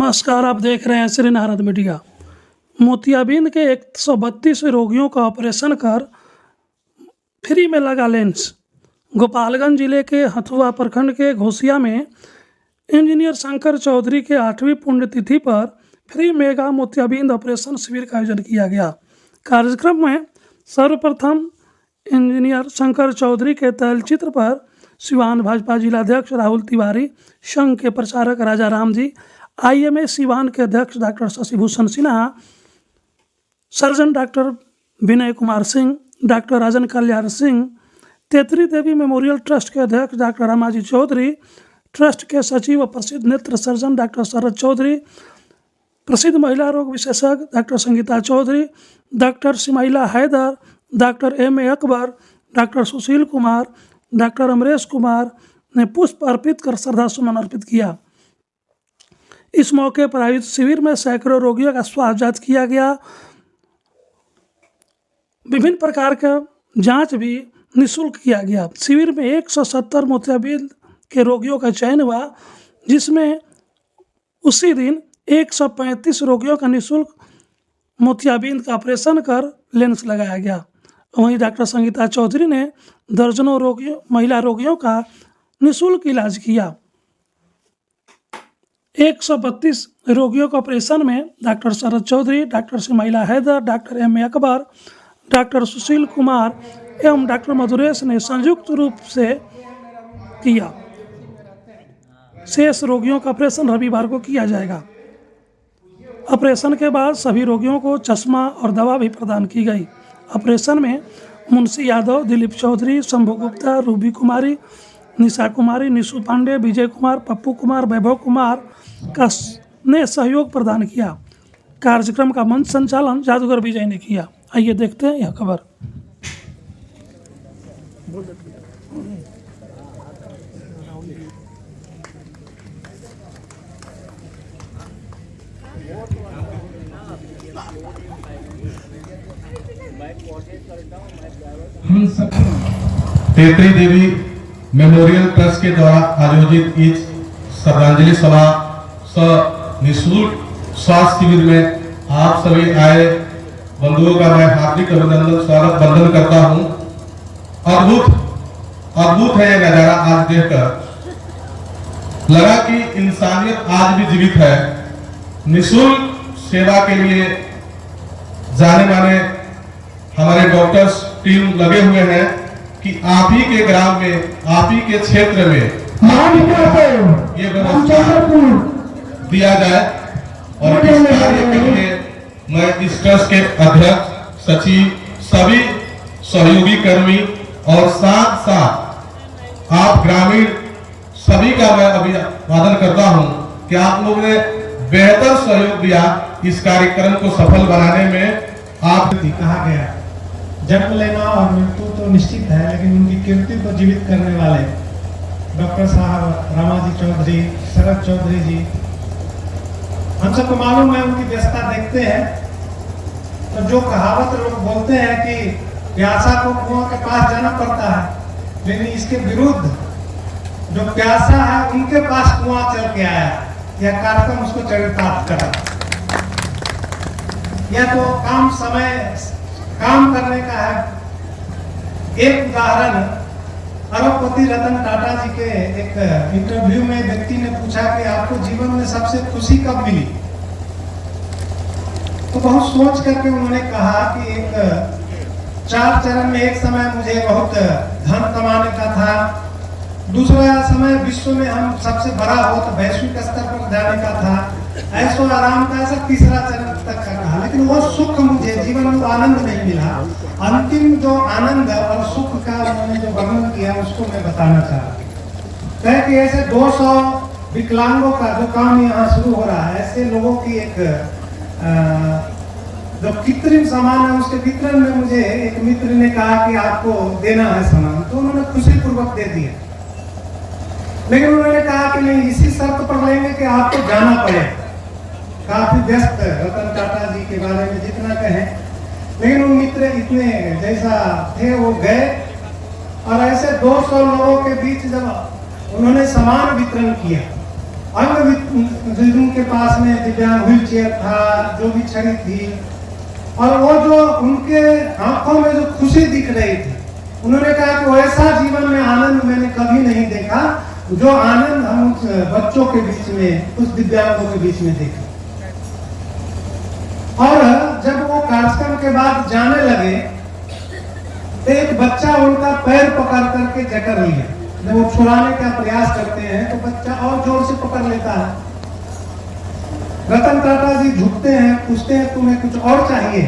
नमस्कार, आप देख रहे हैं श्री नारद मीडिया। मोतियाबिंद के 132 रोगियों का ऑपरेशन कर फ्री में लगा लेंस। गोपालगंज जिले के हथुआ प्रखंड के घोसिया में इंजीनियर शंकर चौधरी के 8वीं पुण्यतिथि पर फ्री मेगा मोतियाबिंद ऑपरेशन शिविर का आयोजन किया गया। कार्यक्रम में सर्वप्रथम इंजीनियर शंकर चौधरी के तैलचित्र पर सिवान भाजपा जिलाध्यक्ष राहुल तिवारी, संघ के प्रचारक राजा राम जी, IMA सिवान के अध्यक्ष doctor Shashibhushan Sinha, surgeon doctor Vinay Kumar Singh, doctor Rajan Kalyan Singh, Tetari Devi memorial trust के अध्यक्ष डॉक्टर रामाजी चौधरी, ट्रस्ट के सचिव व प्रसिद्ध नेत्र सर्जन डॉक्टर शरद चौधरी, प्रसिद्ध महिला रोग विशेषज्ञ doctor Sangeeta Chaudhary, doctor Simaila Haider, doctor MA Akbar, doctor Sushil Kumar, doctor Amresh Kumar ने पुष्प अर्पित कर श्रद्धा सुमन अर्पित किया। इस मौके पर आयोजित शिविर में सैकड़ों रोगियों का स्वास्थ्य जांच किया गया। विभिन्न प्रकार का जांच भी निःशुल्क किया गया। शिविर में 170 मोतियाबिंद के रोगियों का चयन हुआ, जिसमें उसी दिन 135 रोगियों का निःशुल्क मोतियाबिंद का ऑपरेशन कर लेंस लगाया गया। वहीं डॉक्टर संगीता चौधरी ने दर्जनों महिला रोगियों का निःशुल्क इलाज किया। 132 रोगियों के ऑपरेशन में doctor Sharad Chaudhary, doctor Simaila Haider, doctor MA Akbar, doctor Sushil Kumar एवं डॉक्टर मधुरेश ने संयुक्त रूप से किया। शेष रोगियों का ऑपरेशन रविवार को किया जाएगा। ऑपरेशन के बाद सभी रोगियों को चश्मा और दवा भी प्रदान की गई। ऑपरेशन में मुंशी यादव, दिलीप चौधरी, शंभू गुप्ता, रूबी कुमारी, निशा कुमारी, निशु पांडे, विजय कुमार, पप्पू कुमार, वैभव कुमार ने सहयोग प्रदान किया। कार्यक्रम का मंच संचालन जादूगर विजय ने किया। आइए देखते हैं यह खबर। हम सब तेतरी देवी मेमोरियल ट्रस्ट के द्वारा आयोजित इस श्रद्धांजलि सभा निःशुल्क स्वास्थ्य शिविर में आप सभी आए बंधुओं का मैं हार्दिक अभिनंदन स्वागत वंदन करता हूं। अद्भुत है यह नजारा आज देखकर। लगा कि इंसानियत आज भी जीवित है। निःशुल्क सेवा के लिए जाने माने हमारे डॉक्टर्स टीम लगे हुए हैं कि आप ही के ग्राम में, आप ही के क्षेत्र में ये व्यवस्था दिया जाए। और इस कार्य के लिए मैं इस ट्रस्ट के अध्यक्ष, सचिव, सभी सहयोगी कर्मी और साथ साथ आप ग्रामीण सभी का मैं अभिवादन करता हूं कि आप लोगों ने बेहतर सहयोग दिया इस कार्यक्रम को सफल बनाने में। आप कहा गया जन्म लेना और मृत्यु तो निश्चित है, लेकिन उनकी कीर्ति को जीवित करने वाले डॉक्टर साहब रामाजी चौधरी, शरद चौधरी जी, हम सबको मालूम है उनकी व्यस्तता देखते हैं। तो जो कहावत लोग बोलते हैं कि प्यासा को कुआं के पास जाना पड़ता है, लेकिन इसके विरुद्ध जो प्यासा है उनके पास कुआं चल के आया। यह कार्यक्रम उसको चरितार्थ करा। यह तो काम करने का है। एक उदाहरण, अरबपति रतन टाटा जी के एक इंटरव्यू में व्यक्ति ने पूछा कि आपको जीवन में सबसे खुशी कब मिली, तो बहुत सोच करके उन्होंने कहा कि एक 4 चरण में एक समय मुझे बहुत धन कमाने का था, दूसरा समय विश्व में हम सबसे बड़ा हो तो वैश्विक स्तर पर जाने का था, ऐसो आराम का, ऐसा तीसरा चरण तक का कहा। लेकिन वो सुख मुझे जीवन में आनंद नहीं मिला। अंतिम जो आनंद और सुख का उन्होंने जो वर्णन किया उसको मैं बताना चाहता हूँ कि ऐसे 200 विकलांगों का जो काम यहाँ शुरू हो रहा है, ऐसे लोगों की एक जो कृत्रिम सामान है उसके वितरण में मुझे एक मित्र ने कहा कि आपको देना है सामान, तो उन्होंने खुशी पूर्वक दे दिया। लेकिन उन्होंने कहा कि नहीं, इसी शर्त पर लेंगे कि आपको जाना पड़े। काफी व्यस्त रतन टाटा जी के बारे में जितना कहें, लेकिन उन मित्र इतने जैसा थे वो गए और ऐसे 200 लोगों के बीच जब उन्होंने सामान वितरण किया अंग जिनके पास में दिव्यांग व्हील चेयर था, जो भी छड़ी थी, और वो जो उनके आंखों में जो खुशी दिख रही थी, उन्होंने कहा कि वैसा जीवन में आनंद मैंने कभी नहीं देखा जो आनंद हम उस बच्चों के बीच में, उस दिव्यांगों के बीच में देखे। और जब वो कार्यक्रम के बाद जाने लगे तो एक बच्चा उनका पैर पकड़ करके जकड़ लिया। जब वो छुड़ाने का प्रयास करते हैं तो बच्चा और जोर से पकड़ लेता है। रतन टाटा जी झुकते हैं, पूछते हैं तुम्हें कुछ और चाहिए?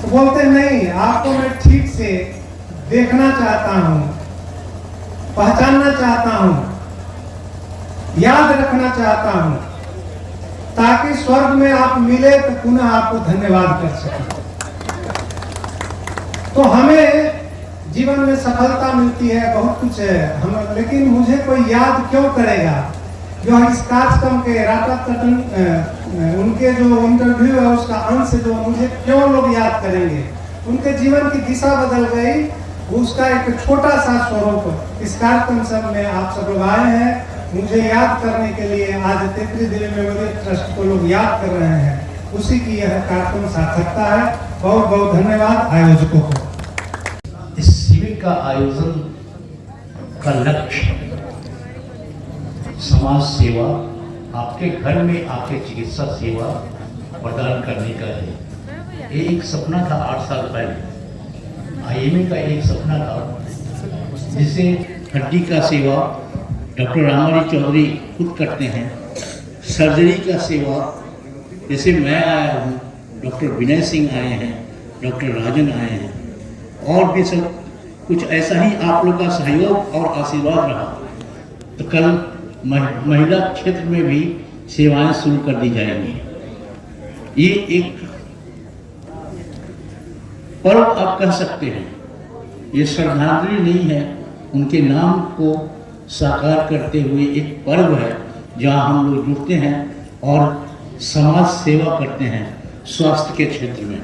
तो बोलते नहीं, आपको मैं ठीक से देखना चाहता हूं, पहचानना चाहता हूं, याद रखना चाहता हूं, ताकि स्वर्ग में आप मिले तो पुनः आपको धन्यवाद कर सकें। तो हमें जीवन में सफलता मिलती है, बहुत कुछ है हम, लेकिन मुझे कोई याद क्यों करेगा? जो इस कार्यक्रम के राटा टटन उनके जो इंटरव्यू है उसका अंश जो मुझे क्यों लोग याद करेंगे? उनके जीवन की दिशा बदल गई, उसका एक छोटा सा स्वरूप इस कार्यक्रम सब में आप सब लोग आए हैं मुझे याद करने के लिए। आज तेतरी दिल्ली मेमोरियल ट्रस्ट को लोग याद कर रहे हैं, उसी की यह कार्यक्रम सार्थकता है। बहुत बहुत धन्यवाद आयोजकों को। इस शिविर का आयोजन का लक्ष्य समाज सेवा, आपके घर में आपके चिकित्सा सेवा प्रदान करने का है। ये एक सपना था 8 साल पहले, IMA का एक सपना था, जिसे हड्डी का सेवा डॉक्टर रामारी चौधरी खुद करते हैं, सर्जरी का सेवा जैसे मैं आया हूँ, डॉक्टर विनय सिंह आए हैं, डॉक्टर राजन आए हैं, और भी सब कुछ ऐसा ही आप लोग का सहयोग और आशीर्वाद रहा तो कल महिला क्षेत्र में भी सेवाएं शुरू कर दी जाएंगी। ये एक पर्व आप कह सकते हैं, ये श्रद्धांजलि नहीं है, उनके नाम को साकार करते हुए एक पर्व है जहां हम लोग जुड़ते हैं और समाज सेवा करते हैं। स्वास्थ्य के क्षेत्र में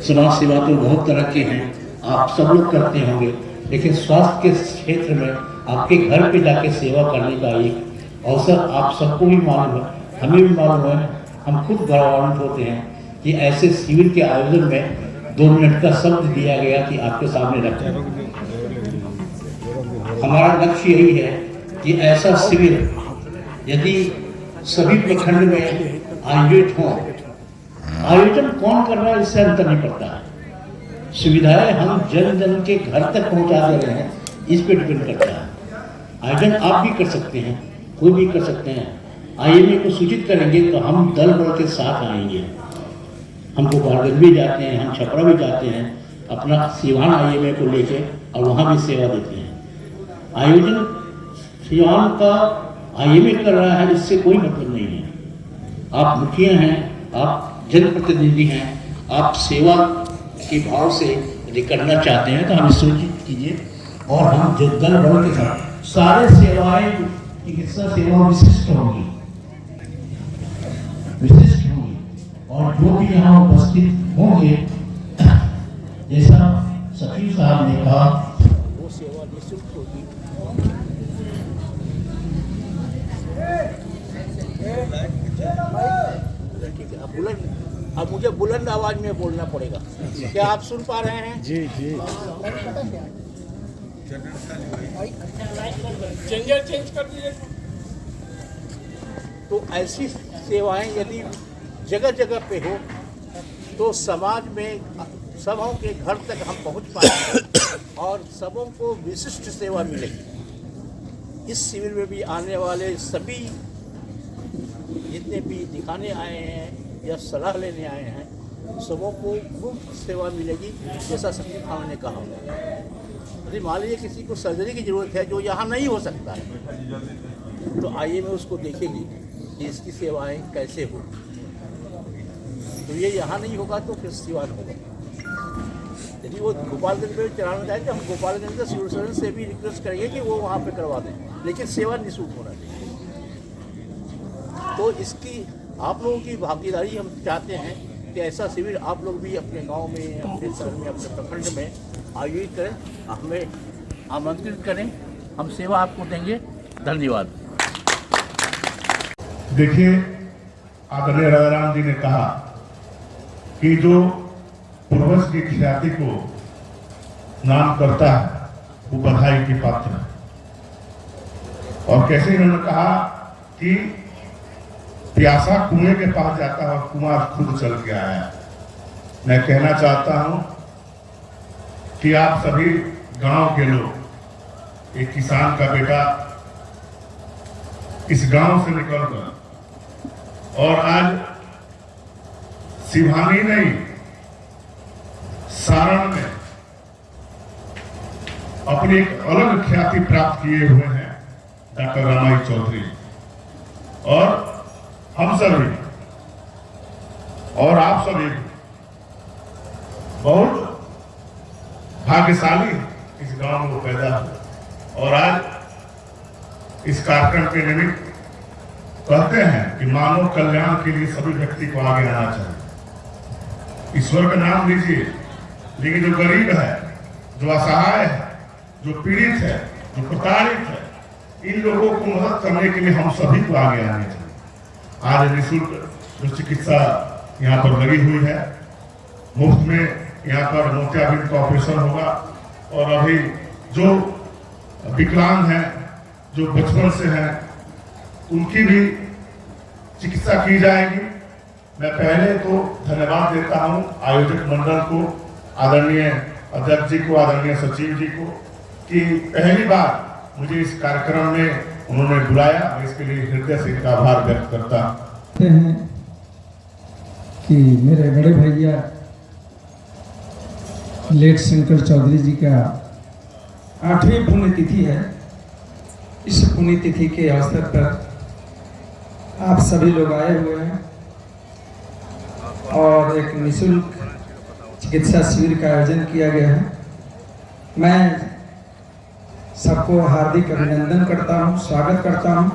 समाज सेवा तो बहुत तरह के हैं, आप सब लोग करते होंगे, लेकिन स्वास्थ्य के क्षेत्र में आपके घर पे जाके सेवा करने का एक अवसर आप सबको भी मालूम है, हमें भी मालूम है, हम खुद गौरवान्वित होते हैं कि ऐसे शिविर के आयोजन में 2 मिनट का शब्द दिया गया कि आपके सामने रखें। हमारा लक्ष्य यही है कि ऐसा शिविर यदि सभी प्रखंड में आयोजित हो। आयोजन कौन कर रहा है इससे अंतर नहीं पड़ता है, सुविधाएं हम जन जन के घर तक पहुंचा दे रहे हैं, इस पे डिपेंड करता है। आयोजन आप भी कर सकते हैं, कोई भी कर सकते हैं। IMA को सूचित करेंगे तो हम दल बल के साथ आएंगे। हम गोपालगंज भी जाते हैं, हम छपरा भी जाते हैं, अपना सिवान IMA को लेके और वहाँ भी सेवा देते हैं। आयोजन सिवान का IMA कर रहा है, इससे कोई मतलब नहीं है। आप मुखिया हैं, आप जनप्रतिनिधि हैं, आप सेवा के भाव से यदि करना चाहते हैं तो हमें सूचित कीजिए और हम दल बल के साथ सारे सेवाएं, चिकित्सा सेवा विशिष्ट होंगी और जो भी यहाँ उपस्थित होंगे, जैसा सचिव साहब ने कहा, वो सेवा निःशुल्क होगी। अब मुझे बुलंद आवाज में बोलना पड़ेगा। क्या आप सुन पा रहे हैं? जी जी। चेंज कर दीजिए। तो ऐसी सेवाएं यदि जगह जगह पे हो तो समाज में सबों के घर तक हम पहुंच पाएंगे और सबों को विशिष्ट सेवा मिलेगी। इस शिविर में भी आने वाले सभी जितने भी दिखाने आए हैं या सलाह लेने आए हैं, सबों को मुफ्त सेवा मिलेगी, जैसा सचिव साहब ने कहा। यदि मान लीजिए किसी को सर्जरी की ज़रूरत है जो यहाँ नहीं हो सकता है, तो IMA उसको देखेगी कि इसकी सेवाएं कैसे हो। तो ये यहाँ नहीं होगा तो फिर सिवान होगा। यदि वो गोपालगंज में चलाना चाहे तो हम गोपालगंज के सिविल सर्जन से भी रिक्वेस्ट करेंगे कि वो वहाँ पे करवा दें, लेकिन सेवा निःशुल्क होना चाहिए। तो इसकी आप लोगों की भागीदारी हम चाहते हैं कि ऐसा शिविर आप लोग भी अपने गांव में, अपने शहर में, अपने प्रखंड में आयोजित करें, हमें आमंत्रित करें, हम सेवा आपको देंगे। धन्यवाद। देखिए, आदरणीय राजाराम जी ने कहा कि जो पूर्वज की ख्याति को नाम करता है वो बधाई की पात्र है। और कैसे इन्होंने कहा कि प्यासा कुएं के पास जाता है और कुआं खुद चल के आया। मैं कहना चाहता हूं कि आप सभी गांव के लोग, एक किसान का बेटा इस गांव से निकलकर और आज सिवानी नहीं, सारण में अपनी एक अलग ख्याति प्राप्त किए हुए हैं डॉक्टर रामाई चौधरी। और हम सभी और आप सभी बहुत भाग्यशाली इस गांव में पैदा हुए। और आज इस कार्यक्रम के निमित्त कहते हैं कि मानव कल्याण के लिए सभी व्यक्ति को आगे आना चाहिए। ईश्वर का नाम लीजिए, लेकिन जो गरीब है, जो असहाय है, जो पीड़ित है, जो प्रताड़ित है, इन लोगों को मदद करने के लिए हम सभी को आगे आने चाहिए। आज निःशुल्क जो चिकित्सा यहाँ पर लगी हुई है, मुफ्त में यहाँ पर मोतियाबिंद का ऑपरेशन होगा। और अभी जो विकलांग हैं, जो बचपन से हैं, उनकी भी चिकित्सा की जाएगी। मैं पहले तो धन्यवाद देता हूँ आयोजक मंडल को, आदरणीय अध्यक्ष जी को, आदरणीय सचिव जी को, कि पहली बार मुझे इस कार्यक्रम में उन्होंने बुलाया। मैं इसके लिए हृदय से इनका आभार व्यक्त करता हैं कि मेरे बड़े भैया लेट शंकर चौधरी जी का 8वीं पुण्यतिथि है। इस पुण्यतिथि के अवसर पर आप सभी लोग आए हुए हैं और एक निःशुल्क चिकित्सा शिविर का आयोजन किया गया है। मैं सबको हार्दिक अभिनंदन करता हूं, स्वागत करता हूं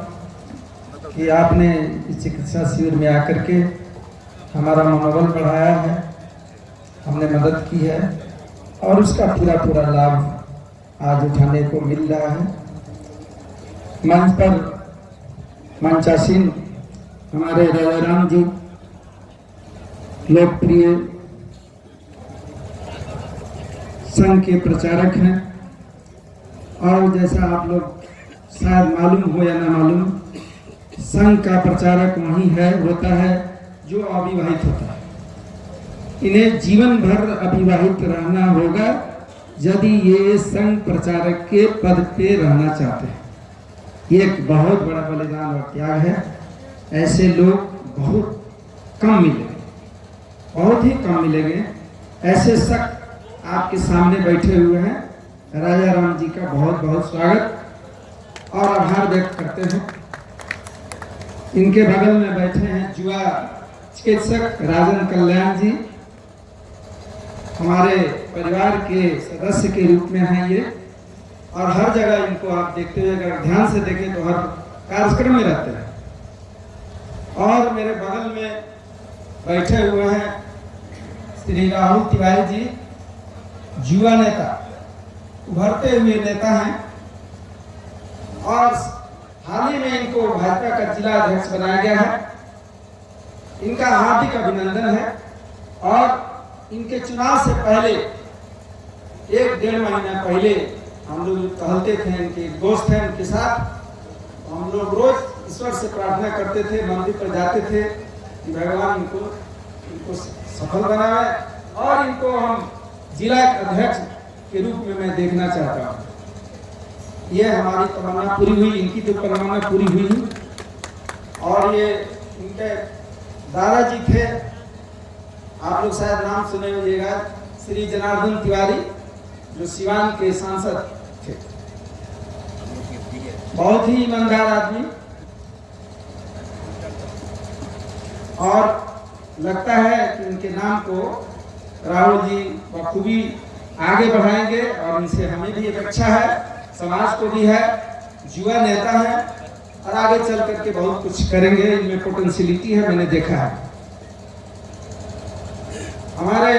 कि आपने इस चिकित्सा शिविर में आकर के हमारा मनोबल बढ़ाया है, हमने मदद की है और उसका पूरा लाभ आज उठाने को मिल रहा है। मंच पर मंचासीन हमारे राजाराम जी लोकप्रिय संघ के प्रचारक हैं और जैसा आप लोग शायद मालूम हो या ना मालूम, संघ का प्रचारक वही होता है जो अविवाहित होता है। इन्हें जीवन भर अविवाहित रहना होगा यदि ये संघ प्रचारक के पद पे रहना चाहते हैं। ये एक बहुत बड़ा बलिदान और त्याग है। ऐसे लोग बहुत कम मिलेंगे, बहुत ही कम मिलेंगे। ऐसे शख्स आपके सामने बैठे हुए हैं। राजाराम जी का बहुत बहुत स्वागत और आभार व्यक्त करते हैं। इनके बगल में बैठे हैं युवा चिकित्सक राजन कल्याण जी, हमारे परिवार के सदस्य के रूप में हैं ये, और हर जगह इनको आप देखते हुए अगर ध्यान से देखें तो हर कार्यक्रम में रहते हैं। और मेरे बगल में बैठे हुए हैं श्री राहुल तिवारी जी, युवा नेता, उभरते हुए नेता हैं और हाल ही में इनको भाजपा का जिला अध्यक्ष बनाया गया है। इनका हार्दिक अभिनंदन है। और इनके चुनाव से पहले 1-1.5 महीना पहले हम लोग टहलते थे, इनके दोस्त हैं उनके साथ। हम लोग रोज ईश्वर से प्रार्थना करते थे, मंदिर पर जाते थे कि भगवान इनको सफल बनाए और इनको हम जिला अध्यक्ष के रूप में मैं देखना चाहता हूँ। ये हमारी तमन्ना पूरी हुई, इनकी तो तमन्ना पूरी हुई। और ये इनके दादाजी थे, आप लोग शायद नाम सुने होइएगा, श्री जनार्दन तिवारी, जो सिवान के सांसद थे। बहुत ही ईमानदार आदमी और लगता है कि उनके नाम को राहुल जी बखूबी आगे बढ़ाएंगे और इनसे हमें भी एक अच्छा है, समाज को भी है, युवा नेता है और आगे चल करके बहुत कुछ करेंगे। इनमें पोटेंशियलिटी है, मैंने देखा है। हमारे